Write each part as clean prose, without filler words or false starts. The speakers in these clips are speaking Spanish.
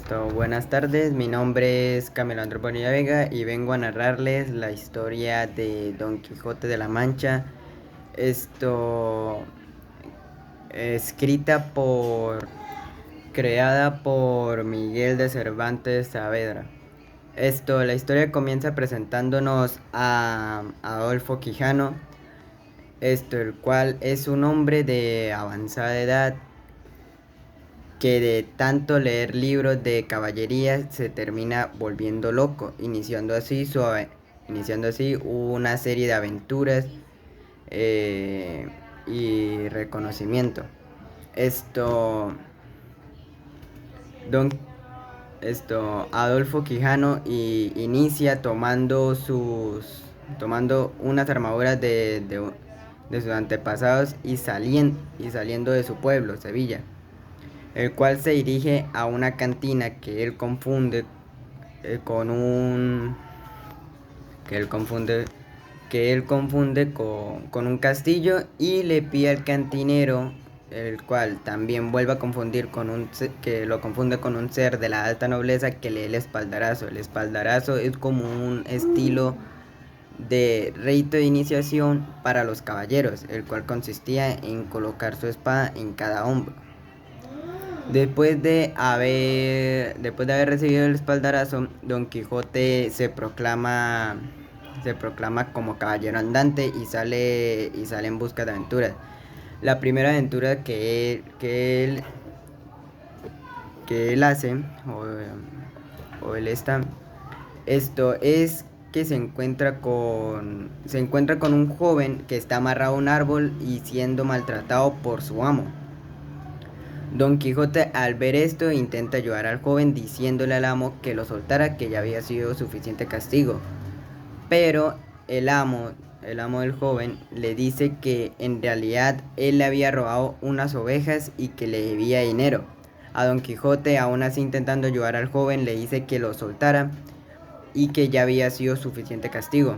Buenas tardes, mi nombre es Camilo Andrés Bonilla Vega y vengo a narrarles la historia de Don Quijote de la Mancha, esto escrita creada por Miguel de Cervantes Saavedra. La historia comienza presentándonos a Adolfo Quijano, el cual es un hombre de avanzada edad que de tanto leer libros de caballería se termina volviendo loco, iniciando así una serie de aventuras y reconocimiento. Esto, don, Adolfo Quijano inicia tomando unas armaduras de sus antepasados y saliendo de su pueblo, Sevilla, el cual se dirige a una cantina que él confunde con un que él confunde con un castillo, y le pide al cantinero, el cual también vuelve a confundir que lo confunde con un ser de la alta nobleza, que lee el espaldarazo. El espaldarazo es como un estilo de rito de iniciación para los caballeros, el cual consistía en colocar su espada en cada hombro. Después de haber recibido el espaldarazo, Don Quijote se proclama como caballero andante y sale en busca de aventuras. La primera aventura que él hace, o él está, esto es que se encuentra con un joven que está amarrado a un árbol y siendo maltratado por su amo. Don Quijote, al ver esto, intenta ayudar al joven diciéndole al amo que lo soltara, que ya había sido suficiente castigo. Pero el amo del joven, le dice que en realidad él le había robado unas ovejas y que le debía dinero. A Don Quijote, aún así intentando ayudar al joven, le dice que lo soltara y que ya había sido suficiente castigo.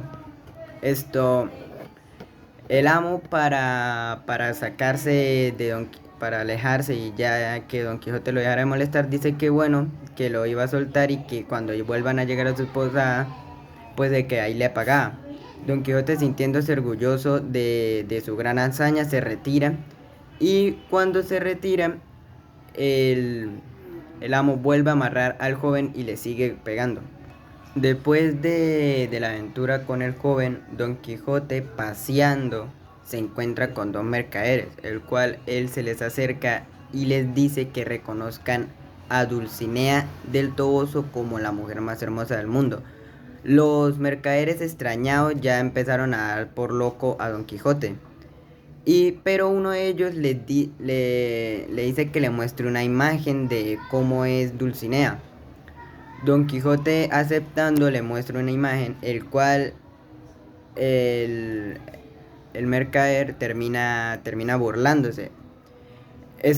El amo, para sacarse de para alejarse y ya que Don Quijote lo dejara de molestar, dice que bueno, que lo iba a soltar y que cuando vuelvan a llegar a su esposa, pues de que ahí le pagaba. Don Quijote, sintiéndose orgulloso de su gran hazaña, se retira, y cuando se retira, el, el amo vuelve a amarrar al joven y le sigue pegando. Después de la aventura con el joven, Don Quijote, paseando, se encuentra con dos mercaderes, el cual él se les acerca y les dice que reconozcan a Dulcinea del Toboso como la mujer más hermosa del mundo. Los mercaderes, extrañados, ya empezaron a dar por loco a Don Quijote, pero uno de ellos le dice que le muestre una imagen de cómo es Dulcinea. Don Quijote, aceptando, le muestra una imagen, el cual el, el mercader termina burlándose.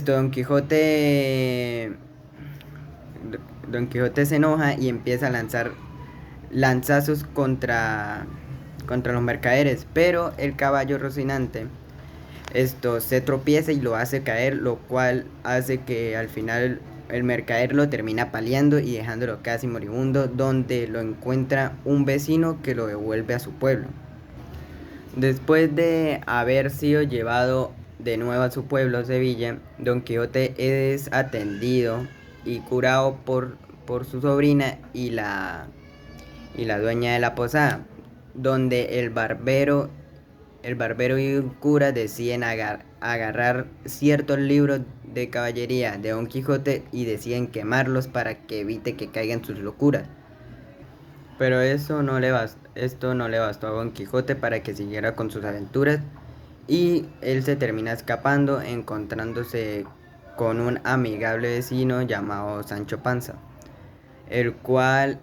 Don Quijote, Don Quijote se enoja y empieza a lanzar lanzazos contra los mercaderes, pero el caballo Rocinante se tropieza y lo hace caer, lo cual hace que al final el mercader lo termina paliando y dejándolo casi moribundo, donde lo encuentra un vecino que lo devuelve a su pueblo. Después de haber sido llevado de nuevo a su pueblo, Sevilla, Don Quijote es atendido y curado por su sobrina y la dueña de la posada, donde el barbero y el cura deciden agarrar ciertos libros de caballería de Don Quijote y deciden quemarlos para que evite que caiga en sus locuras. Pero esto no le bastó a Don Quijote para que siguiera con sus aventuras, y él se termina escapando, encontrándose con un amigable vecino llamado Sancho Panza, el cual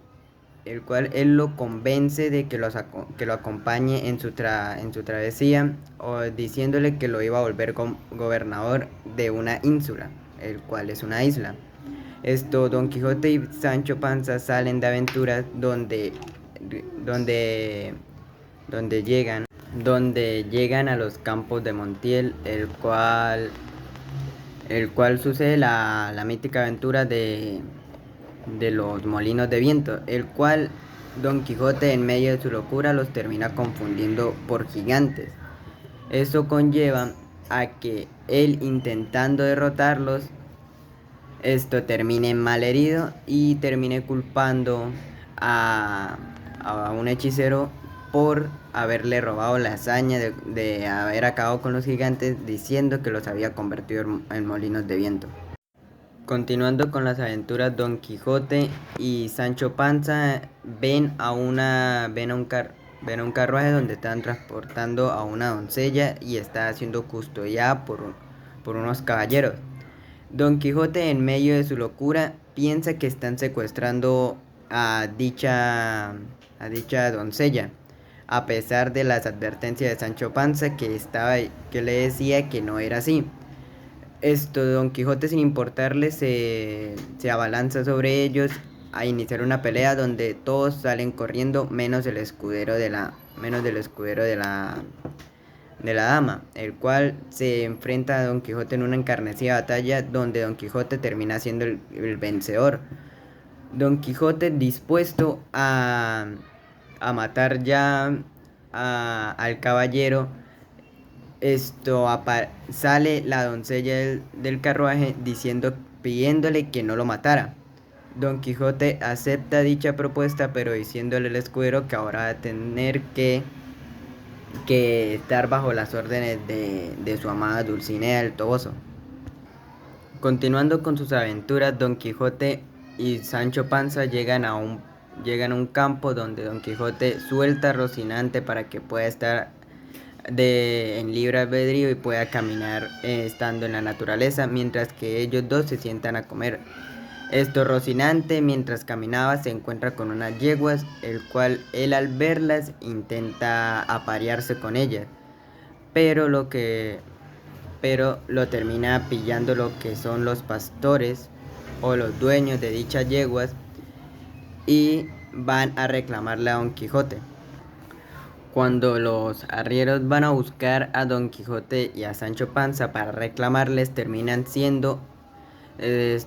él lo convence de que lo acompañe en su travesía, o diciéndole que lo iba a volver gobernador de una ínsula, el cual es una isla. Don Quijote y Sancho Panza salen de aventuras donde, donde llegan a los campos de Montiel, el cual sucede la mítica aventura de los molinos de viento, el cual Don Quijote en medio de su locura los termina confundiendo por gigantes. Esto conlleva a que él intentando derrotarlos, esto termine mal herido y termine culpando a, a un hechicero por haberle robado la hazaña de haber acabado con los gigantes, diciendo que los había convertido en molinos de viento. Continuando con las aventuras, Don Quijote y Sancho Panza ven a un carruaje donde están transportando a una doncella y está siendo custodiada por unos caballeros. Don Quijote, en medio de su locura, piensa que están secuestrando a dicha doncella, a pesar de las advertencias de Sancho Panza que le decía que no era así. Don Quijote, sin importarle, se abalanza sobre ellos a iniciar una pelea donde todos salen corriendo menos el escudero de la dama, el cual se enfrenta a Don Quijote en una encarnecida batalla donde Don Quijote termina siendo el vencedor. Don Quijote, dispuesto a matar ya al caballero, sale la doncella del carruaje pidiéndole que no lo matara. Don Quijote acepta dicha propuesta, pero diciéndole al escudero que ahora va a tener que estar bajo las órdenes de su amada Dulcinea del Toboso. Continuando con sus aventuras, Don Quijote y Sancho Panza llegan a un campo donde Don Quijote suelta a Rocinante para que pueda estar en libre albedrío y pueda caminar estando en la naturaleza, mientras que ellos dos se sientan a comer. Rocinante, mientras caminaba, se encuentra con unas yeguas, el cual él, al verlas, intenta aparearse con ellas, pero lo termina pillando lo que son los pastores o los dueños de dichas yeguas y van a reclamarle a Don Quijote. Cuando los arrieros van a buscar a Don Quijote y a Sancho Panza para reclamarles,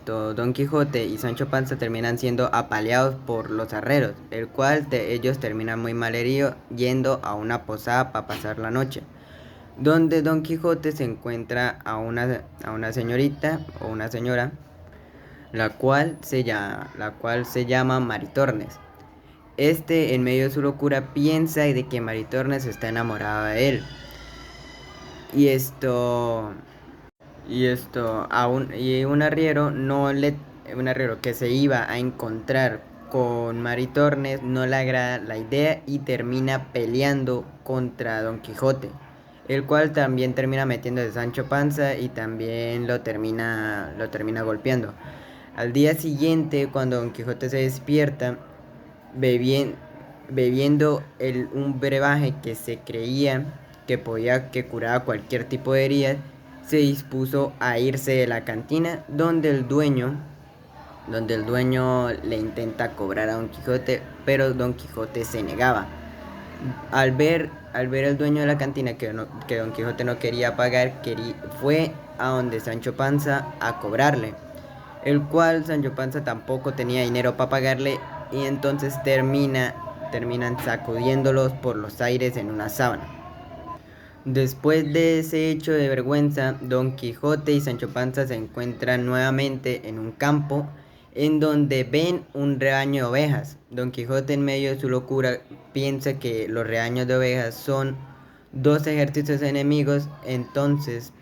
Don Quijote y Sancho Panza terminan siendo apaleados por los arrieros, el cual ellos terminan muy mal heridos yendo a una posada para pasar la noche, donde Don Quijote se encuentra a una señorita o una señora, la cual se llama Maritornes. En medio de su locura, piensa de que Maritornes está enamorada de él. Un arriero que se iba a encontrar con Maritornes no le agrada la idea y termina peleando contra Don Quijote, el cual también termina metiendo de Sancho Panza y también lo termina golpeando. Al día siguiente, cuando Don Quijote se despierta, bebiendo un brebaje que se creía que curaba cualquier tipo de herida, se dispuso a irse de la cantina donde el dueño le intenta cobrar a Don Quijote, pero Don Quijote se negaba. Al ver el dueño de la cantina que Don Quijote no quería pagar, fue a donde Sancho Panza a cobrarle, el cual Sancho Panza tampoco tenía dinero para pagarle, y entonces terminan sacudiéndolos por los aires en una sábana. Después de ese hecho de vergüenza, Don Quijote y Sancho Panza se encuentran nuevamente en un campo en donde ven un rebaño de ovejas. Don Quijote, en medio de su locura, piensa que los rebaños de ovejas son dos ejércitos enemigos. Entonces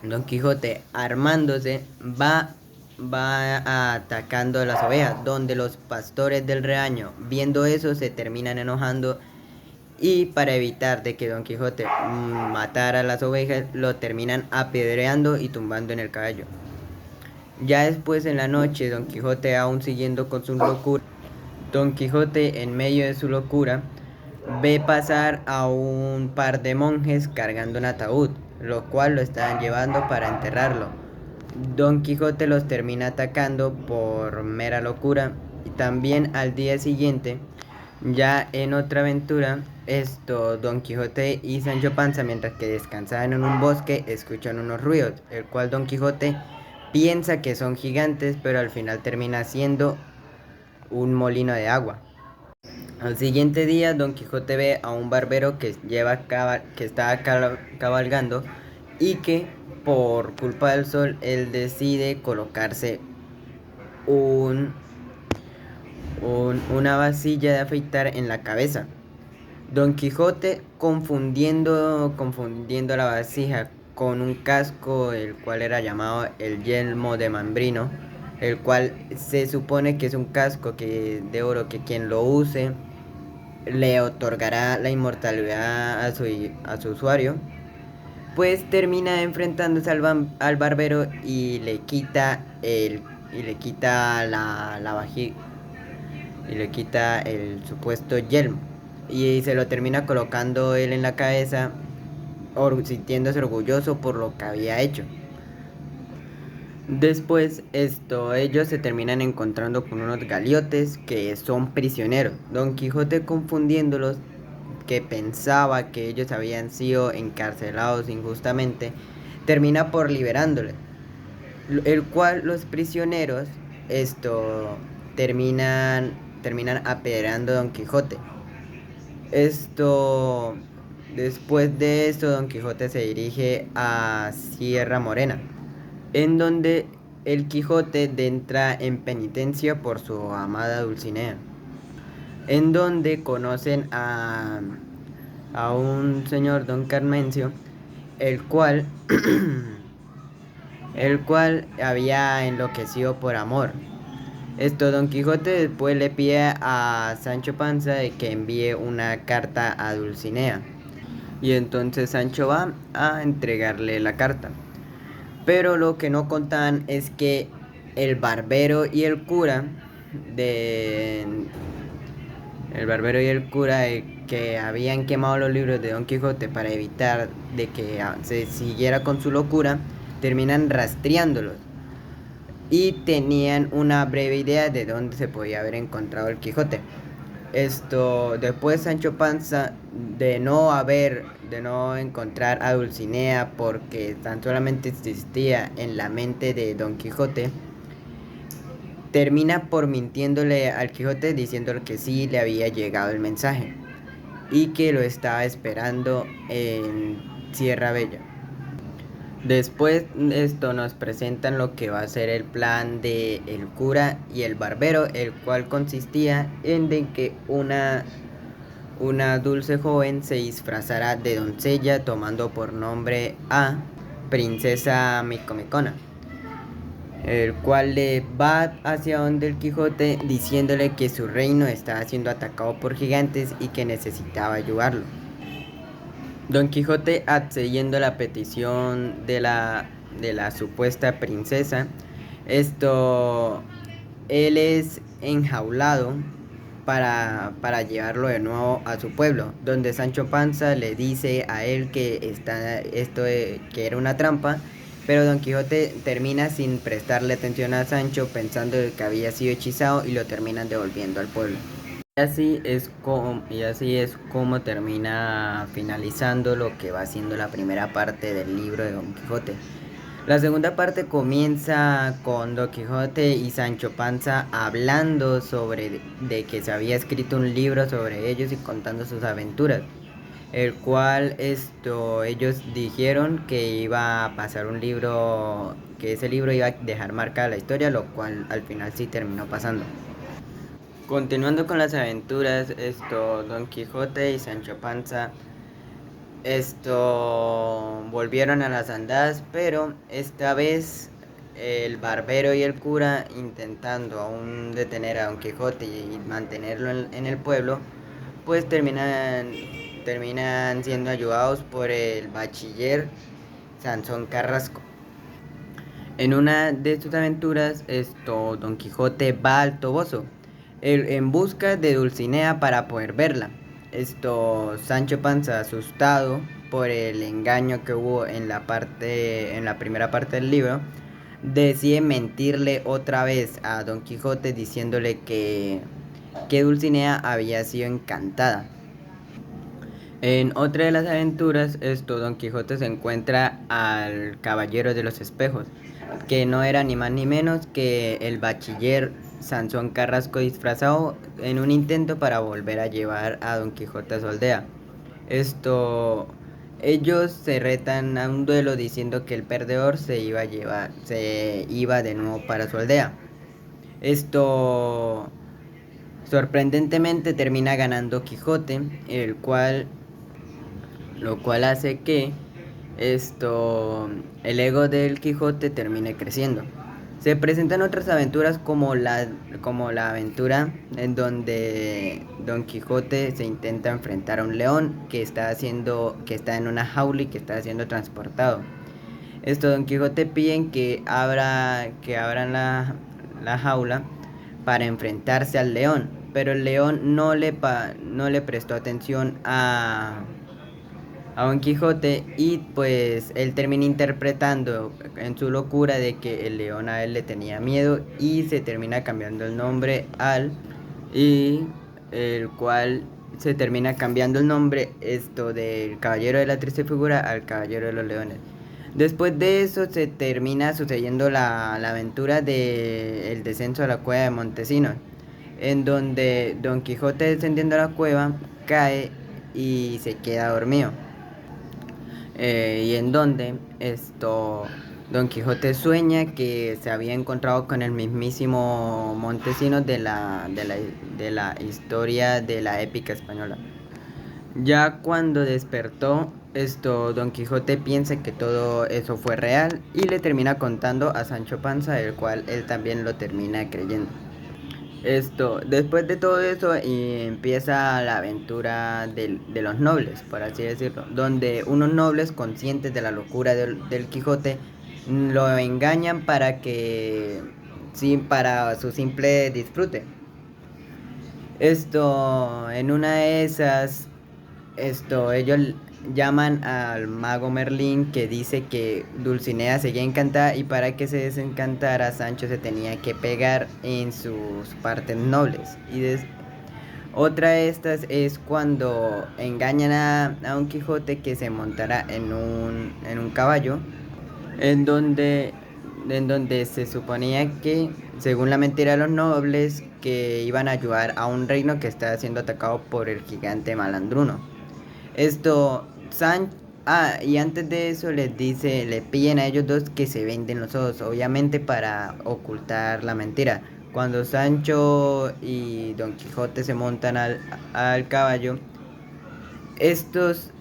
Don Quijote, armándose, va atacando a las ovejas, donde los pastores del rebaño, viendo eso, se terminan enojando, y para evitar de que Don Quijote matara a las ovejas, lo terminan apedreando y tumbando en el caballo. Ya después, en la noche, Don Quijote, aún siguiendo con su locura, Don Quijote, en medio de su locura, ve pasar a un par de monjes cargando un ataúd, lo cual lo estaban llevando para enterrarlo. Don Quijote los termina atacando por mera locura, y también al día siguiente, ya en otra aventura, Don Quijote y Sancho Panza, mientras que descansaban en un bosque, escuchan unos ruidos, el cual Don Quijote piensa que son gigantes, pero al final termina siendo un molino de agua. Al siguiente día, Don Quijote ve a un barbero que estaba cabalgando y que por culpa del sol él decide colocarse un, una vasilla de afeitar en la cabeza. Don Quijote confundiendo la vasija con un casco, el cual era llamado el yelmo de Mambrino, el cual se supone que es un casco de oro que quien lo use le otorgará la inmortalidad a su usuario, pues termina enfrentándose al barbero y le quita la vajilla y le quita el supuesto yelmo y se lo termina colocando él en la cabeza, sintiéndose orgulloso por lo que había hecho. Después ellos se terminan encontrando con unos galiotes que son prisioneros. Don Quijote, confundiéndolos, que pensaba que ellos habían sido encarcelados injustamente, termina por liberándoles, el cual los prisioneros terminan apedreando a Don Quijote. Después de esto, Don Quijote se dirige a Sierra Morena, en donde el Quijote entra en penitencia por su amada Dulcinea, en donde conocen a un señor Don Carmencio, el cual había enloquecido por amor. Don Quijote después le pide a Sancho Panza de que envíe una carta a Dulcinea, y entonces Sancho va a entregarle la carta. Pero lo que no contaban es que el barbero y el cura que habían quemado los libros de Don Quijote para evitar de que se siguiera con su locura, terminan rastreándolos y tenían una breve idea de dónde se podía haber encontrado el Quijote. Después Sancho Panza, de no encontrar a Dulcinea porque tan solamente existía en la mente de Don Quijote, termina por mintiéndole al Quijote, diciéndole que sí le había llegado el mensaje y que lo estaba esperando en Sierra Bella. Después nos presentan lo que va a ser el plan de el cura y el barbero, el cual consistía en de que una dulce joven se disfrazará de doncella tomando por nombre a Princesa Micomicona, el cual le va hacia donde el Quijote diciéndole que su reino estaba siendo atacado por gigantes y que necesitaba ayudarlo. Don Quijote, accediendo a la petición de la supuesta princesa, él es enjaulado para llevarlo de nuevo a su pueblo, donde Sancho Panza le dice a él que que era una trampa, pero Don Quijote termina sin prestarle atención a Sancho, pensando que había sido hechizado, y lo terminan devolviendo al pueblo. Y así es como termina finalizando lo que va siendo la primera parte del libro de Don Quijote. La segunda parte comienza con Don Quijote y Sancho Panza hablando de que se había escrito un libro sobre ellos y contando sus aventuras, el cual ellos dijeron que iba a pasar un libro, que ese libro iba a dejar marcada la historia, lo cual al final sí terminó pasando. Continuando con las aventuras, Don Quijote y Sancho Panza volvieron a las andadas, pero esta vez el barbero y el cura, intentando aún detener a Don Quijote y mantenerlo en el pueblo, pues terminan siendo ayudados por el bachiller Sansón Carrasco. En una de sus aventuras, Don Quijote va al Toboso en busca de Dulcinea para poder verla. Sancho Panza, asustado por el engaño que hubo en la primera parte del libro, decide mentirle otra vez a Don Quijote diciéndole que Dulcinea había sido encantada. En otra de las aventuras, Don Quijote se encuentra al Caballero de los Espejos, que no era ni más ni menos que el bachiller Sansón Carrasco disfrazado en un intento para volver a llevar a Don Quijote a su aldea. Esto, ellos se retan a un duelo diciendo que el perdedor se iba de nuevo para su aldea. Esto, sorprendentemente termina ganando Quijote, lo cual hace que el ego del Quijote termine creciendo. Se presentan otras aventuras como la aventura en donde Don Quijote se intenta enfrentar a un león que está en una jaula y que está siendo transportado. Don Quijote piden que abran la jaula para enfrentarse al león, pero el león no le prestó atención a Don Quijote y pues él termina interpretando en su locura de que el león a él le tenía miedo y se termina cambiando el nombre y el cual se termina cambiando el nombre del Caballero de la Triste Figura al Caballero de los Leones. Después de eso se termina sucediendo la aventura del descenso a la cueva de Montesinos, en donde Don Quijote descendiendo a la cueva cae y se queda dormido. Y en donde Don Quijote sueña que se había encontrado con el mismísimo Montesinos de la historia de la épica española. Ya cuando despertó, Don Quijote piensa que todo eso fue real y le termina contando a Sancho Panza, el cual él también lo termina creyendo. Después de todo eso empieza la aventura de los nobles, por así decirlo, donde unos nobles conscientes de la locura del Quijote lo engañan para su simple disfrute. En una de esas, ellos llaman al mago Merlín, que dice que Dulcinea seguía encantada y para que se desencantara Sancho se tenía que pegar en sus partes nobles. Otra de estas es cuando engañan a Don Quijote que se montará en un caballo, en donde, en donde se suponía que, según la mentira de los nobles, que iban a ayudar a un reino que estaba siendo atacado por el gigante Malandruno. Y antes de eso le piden a ellos dos que se venden los ojos, obviamente para ocultar la mentira. Cuando Sancho y Don Quijote se montan al caballo,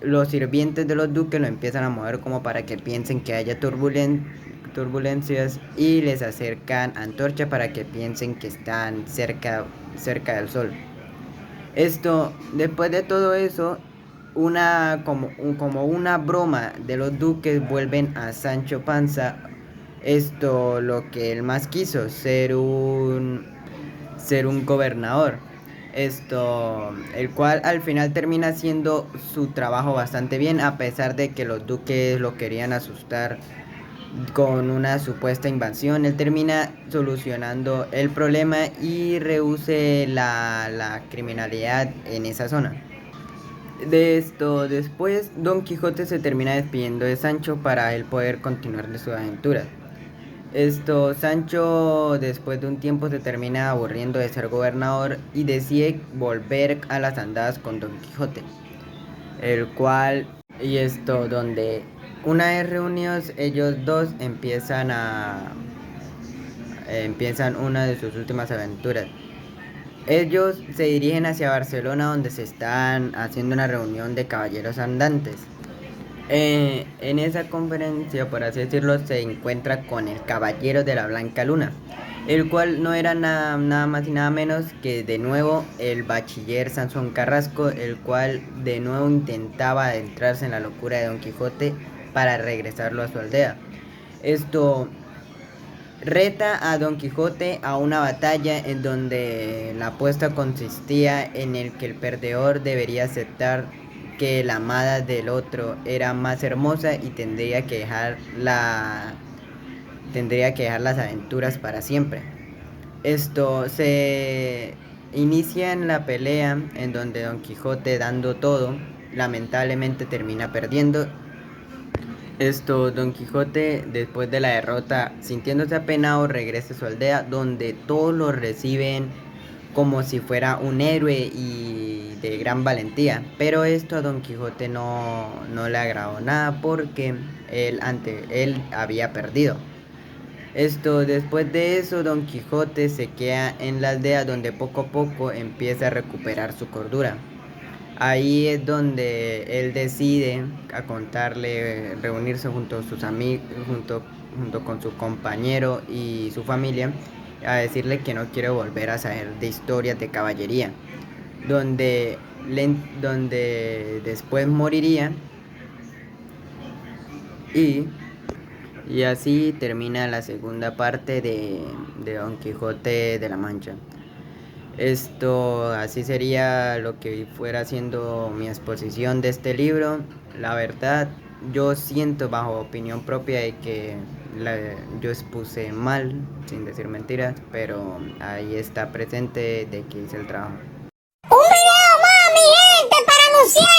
los sirvientes de los duques lo empiezan a mover como para que piensen que haya turbulencias y les acercan antorcha para que piensen que están cerca del sol. Después de todo eso, como una broma de los duques, vuelven a Sancho Panza lo que él más quiso, ser un gobernador. El cual al final termina haciendo su trabajo bastante bien, a pesar de que los duques lo querían asustar con una supuesta invasión. Él termina solucionando el problema y reduce la criminalidad en esa zona. Después Don Quijote se termina despidiendo de Sancho para él poder continuar de sus aventuras. Sancho después de un tiempo se termina aburriendo de ser gobernador y decide volver a las andadas con Don Quijote, donde una vez reunidos ellos dos empiezan una de sus últimas aventuras. Ellos se dirigen hacia Barcelona, donde se están haciendo una reunión de caballeros andantes. En esa conferencia, por así decirlo, se encuentra con el Caballero de la Blanca Luna, el cual no era nada más y nada menos que de nuevo el bachiller Sansón Carrasco, el cual de nuevo intentaba adentrarse en la locura de Don Quijote para regresarlo a su aldea. Reta a Don Quijote a una batalla en donde la apuesta consistía en el que el perdedor debería aceptar que la amada del otro era más hermosa y tendría que dejar las aventuras para siempre. Se inicia en la pelea en donde Don Quijote, dando todo, lamentablemente termina perdiendo Don Quijote, después de la derrota, sintiéndose apenado, regresa a su aldea, donde todos lo reciben como si fuera un héroe y de gran valentía. Pero esto a Don Quijote no le agradó nada porque él había perdido. Después de eso, Don Quijote se queda en la aldea donde poco a poco empieza a recuperar su cordura. Ahí es donde él decide a contarle, reunirse junto a sus amigos, junto con su compañero y su familia, a decirle que no quiere volver a saber de historias de caballería, donde, donde después moriría y, y así termina la segunda parte de Don Quijote de la Mancha. Así sería lo que fuera siendo mi exposición de este libro. La verdad, yo siento bajo opinión propia de que yo expuse mal, sin decir mentiras, pero ahí está presente de que hice el trabajo. Un video más, mi gente, para anunciar